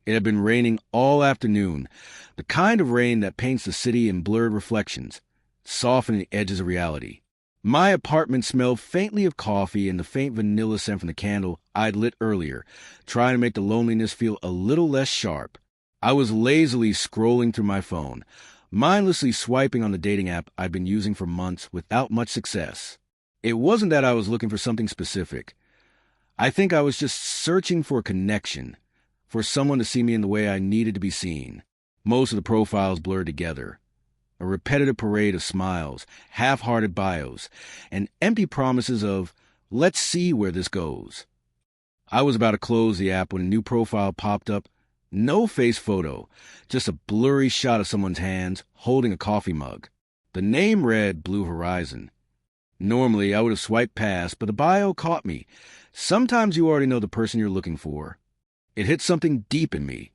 It had been raining all afternoon, the kind of rain that paints the city in blurred reflections, softening the edges of reality. My apartment smelled faintly of coffee and the faint vanilla scent from the candle I'd lit earlier, trying to make the loneliness feel a little less sharp. I was lazily scrolling through my phone, mindlessly swiping on the dating app I'd been using for months without much success. It wasn't that I was looking for something specific. I think I was just searching for a connection, for someone to see me in the way I needed to be seen. Most of the profiles blurred together. A repetitive parade of smiles, half-hearted bios, and empty promises of, let's see where this goes. I was about to close the app when a new profile popped up. No face photo, just a blurry shot of someone's hands holding a coffee mug. The name read Blue Horizon. Normally, I would have swiped past, but the bio caught me. Sometimes you already know the person you're looking for. It hit something deep in me,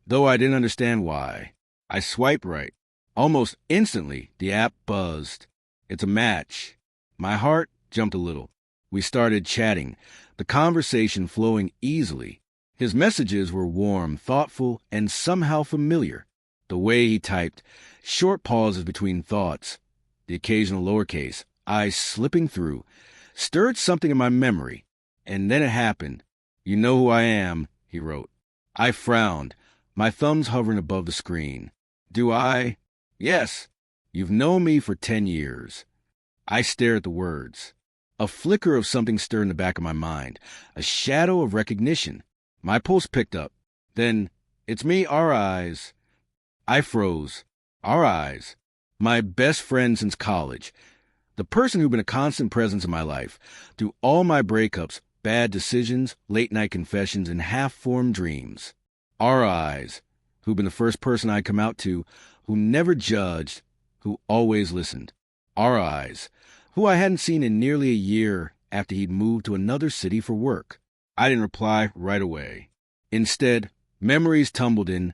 though I didn't understand why. I swiped right. Almost instantly, the app buzzed. It's a match. My heart jumped a little. We started chatting, the conversation flowing easily. His messages were warm, thoughtful, and somehow familiar. The way he typed, short pauses between thoughts, the occasional lowercase, I slipping through, stirred something in my memory. And then it happened. You know who I am, he wrote. I frowned, my thumbs hovering above the screen. Do I? Yes. You've known me for 10 years. I stared at the words. A flicker of something stirred in the back of my mind, a shadow of recognition. My pulse picked up. Then, it's me, our eyes. I froze. Our eyes. My best friend since college. The person who'd been a constant presence in my life, through all my breakups, bad decisions, late-night confessions, and half-formed dreams. Our eyes, who'd been the first person I'd come out to, who never judged, who always listened. Our eyes, who I hadn't seen in nearly a year after he'd moved to another city for work. I didn't reply right away. Instead, memories tumbled in.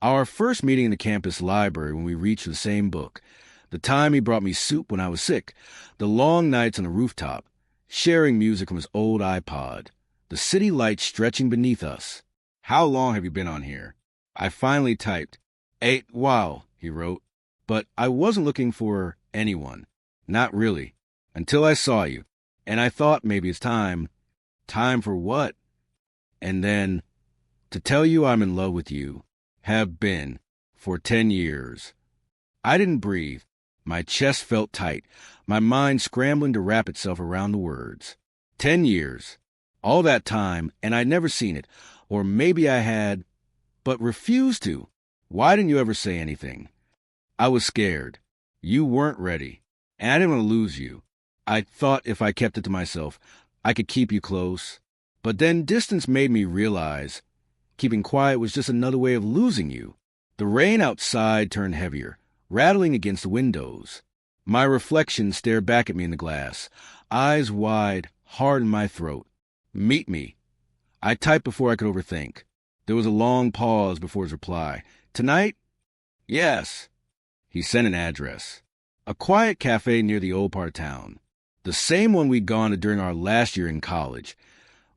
Our first meeting in the campus library when we reached for the same book. The time he brought me soup when I was sick. The long nights on the rooftop, sharing music from his old iPod. The city lights stretching beneath us. How long have you been on here? I finally typed. 8 wow, he wrote. But I wasn't looking for anyone. Not really. Until I saw you. And I thought maybe it's time. Time for what? And then, to tell you I'm in love with you. Have been. For 10 years. I didn't breathe. My chest felt tight. My mind scrambling to wrap itself around the words. 10 years. All that time, and I'd never seen it. Or maybe I had, but refused to. Why didn't you ever say anything? I was scared. You weren't ready. And I didn't want to lose you. I thought if I kept it to myself, I could keep you close. But then distance made me realize keeping quiet was just another way of losing you. The rain outside turned heavier, rattling against the windows. My reflection stared back at me in the glass, eyes wide, hard in my throat. Meet me. I typed before I could overthink. There was a long pause before his reply. Tonight? Yes. He sent an address. A quiet cafe near the old part of town. The same one we'd gone to during our last year in college,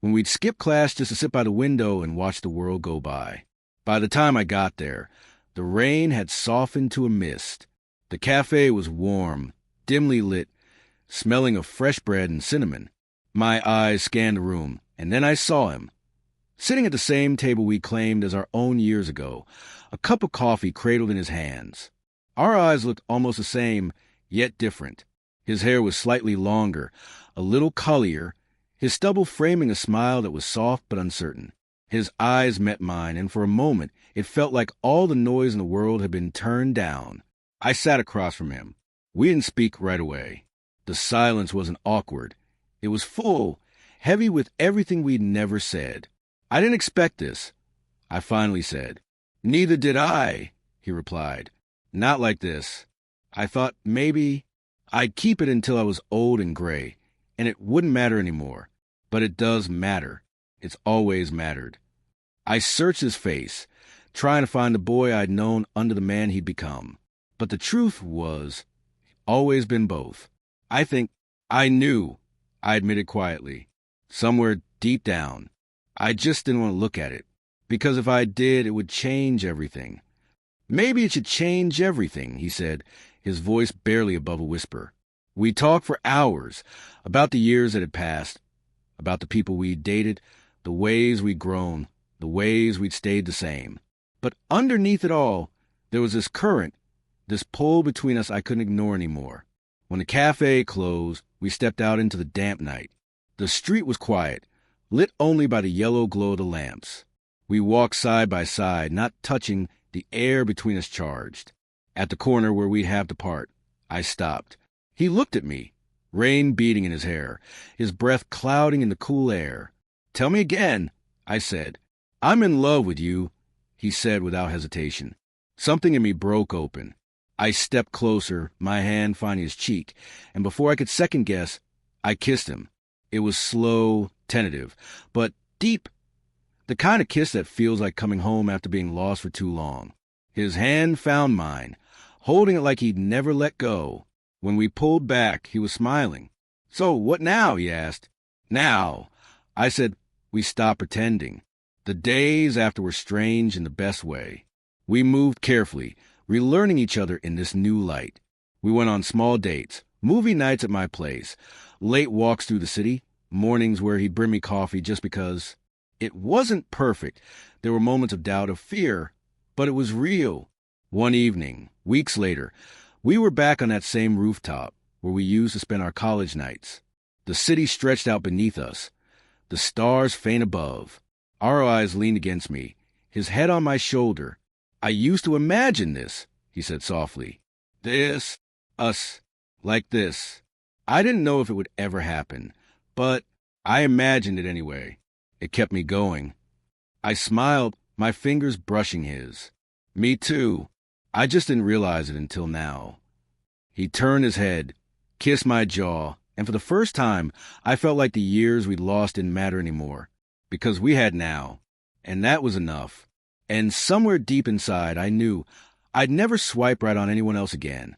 when we'd skip class just to sit by the window and watch the world go by. By the time I got there, the rain had softened to a mist. The cafe was warm, dimly lit, smelling of fresh bread and cinnamon. My eyes scanned the room, and then I saw him. Sitting at the same table we claimed as our own years ago, a cup of coffee cradled in his hands. Our eyes looked almost the same, yet different. His hair was slightly longer, a little cullier, his stubble framing a smile that was soft but uncertain. His eyes met mine, and for a moment it felt like all the noise in the world had been turned down. I sat across from him. We didn't speak right away. The silence wasn't awkward. It was full, heavy with everything we'd never said. I didn't expect this, I finally said. Neither did I, he replied. Not like this. I thought maybe I'd keep it until I was old and gray, and it wouldn't matter anymore. But it does matter. It's always mattered. I searched his face, trying to find the boy I'd known under the man he'd become. But the truth was, always been both. I think I knew, I admitted quietly, somewhere deep down. I just didn't want to look at it. Because if I did, it would change everything. Maybe it should change everything, he said, his voice barely above a whisper. We talked for hours about the years that had passed, about the people we'd dated, the ways we'd grown, the ways we'd stayed the same. But underneath it all, there was this current, this pull between us I couldn't ignore anymore. When the cafe closed, we stepped out into the damp night. The street was quiet, lit only by the yellow glow of the lamps. We walked side by side, not touching, the air between us charged. At the corner where we'd have to part, I stopped. He looked at me, rain beating in his hair, his breath clouding in the cool air. "Tell me again," I said. "I'm in love with you," he said without hesitation. Something in me broke open. I stepped closer, my hand finding his cheek, and before I could second guess, I kissed him. It was slow, tentative, but deep. The kind of kiss that feels like coming home after being lost for too long. His hand found mine, holding it like he'd never let go. When we pulled back, he was smiling. "So, what now?" he asked. "Now," I said. We stopped pretending. The days after were strange in the best way. We moved carefully, relearning each other in this new light. We went on small dates, movie nights at my place, late walks through the city, mornings where he'd bring me coffee just because. It wasn't perfect. There were moments of doubt, of fear, but it was real. One evening, weeks later, we were back on that same rooftop where we used to spend our college nights. The city stretched out beneath us, the stars faint above. Our eyes leaned against me, his head on my shoulder. "I used to imagine this," he said softly. "This, us, like this. I didn't know if it would ever happen, but I imagined it anyway. It kept me going." I smiled, my fingers brushing his. "Me too. I just didn't realize it until now." He turned his head, kissed my jaw, and for the first time, I felt like the years we'd lost didn't matter anymore, because we had now, and that was enough. And somewhere deep inside, I knew I'd never swipe right on anyone else again.